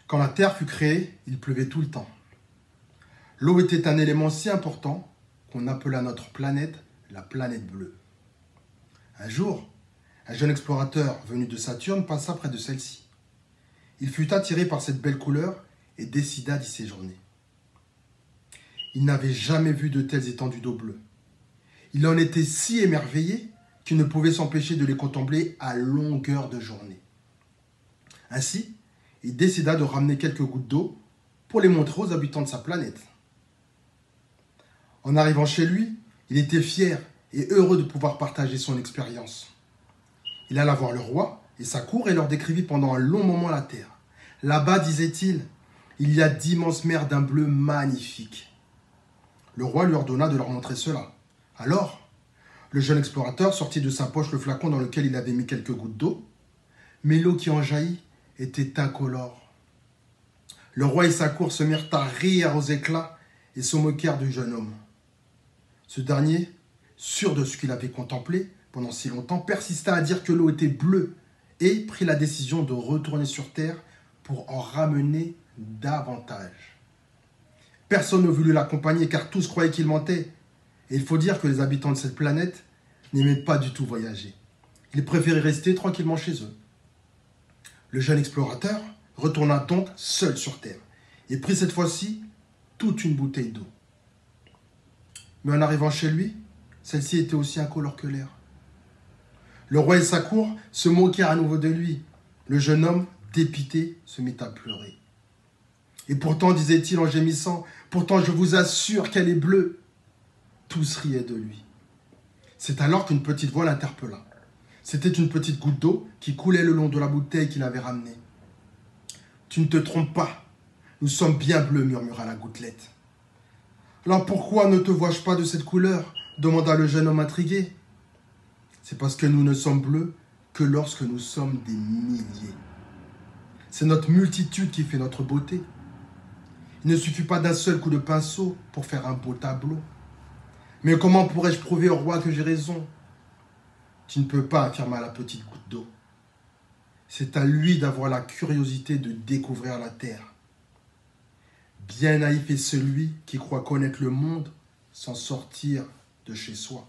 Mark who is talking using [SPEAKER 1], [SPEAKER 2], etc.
[SPEAKER 1] Quand la Terre fut créée, il pleuvait tout le temps. L'eau était un élément si important qu'on appela notre planète la planète bleue. Un jour, un jeune explorateur venu de Saturne passa près de celle-ci. Il fut attiré par cette belle couleur et décida d'y séjourner. Il n'avait jamais vu de telles étendues d'eau bleue. Il en était si émerveillé qu'il ne pouvait s'empêcher de les contempler à longueur de journée. Ainsi, il décida de ramener quelques gouttes d'eau pour les montrer aux habitants de sa planète. En arrivant chez lui, il était fier et heureux de pouvoir partager son expérience. Il alla voir le roi et sa cour et leur décrivit pendant un long moment la terre. Là-bas, disait-il, il y a d'immenses mers d'un bleu magnifique. Le roi lui ordonna de leur montrer cela. Alors, le jeune explorateur sortit de sa poche le flacon dans lequel il avait mis quelques gouttes d'eau, mais l'eau qui en jaillit était incolore. Le roi et sa cour se mirent à rire aux éclats et se moquèrent du jeune homme. Ce dernier, sûr de ce qu'il avait contemplé pendant si longtemps, persista à dire que l'eau était bleue et prit la décision de retourner sur Terre pour en ramener davantage. Personne ne voulut l'accompagner car tous croyaient qu'il mentait. Et il faut dire que les habitants de cette planète n'aimaient pas du tout voyager. Ils préféraient rester tranquillement chez eux. Le jeune explorateur retourna donc seul sur Terre et prit cette fois-ci toute une bouteille d'eau. Mais en arrivant chez lui, celle-ci était aussi incolore que l'air. Le roi et sa cour se moquèrent à nouveau de lui. Le jeune homme, dépité, se mit à pleurer. Et pourtant, disait-il en gémissant, pourtant je vous assure qu'elle est bleue. Tous riaient de lui. C'est alors qu'une petite voix l'interpella. C'était une petite goutte d'eau qui coulait le long de la bouteille qu'il avait ramenée. « Tu ne te trompes pas, nous sommes bien bleus, murmura la gouttelette. « Alors pourquoi ne te vois-je pas de cette couleur ?» demanda le jeune homme intrigué. « C'est parce que nous ne sommes bleus que lorsque nous sommes des milliers. C'est notre multitude qui fait notre beauté. Il ne suffit pas d'un seul coup de pinceau pour faire un beau tableau. Mais comment pourrais-je prouver au roi que j'ai raison ? Tu ne peux pas, affirma la petite goutte d'eau. C'est à lui d'avoir la curiosité de découvrir la terre. Bien naïf est celui qui croit connaître le monde sans sortir de chez soi.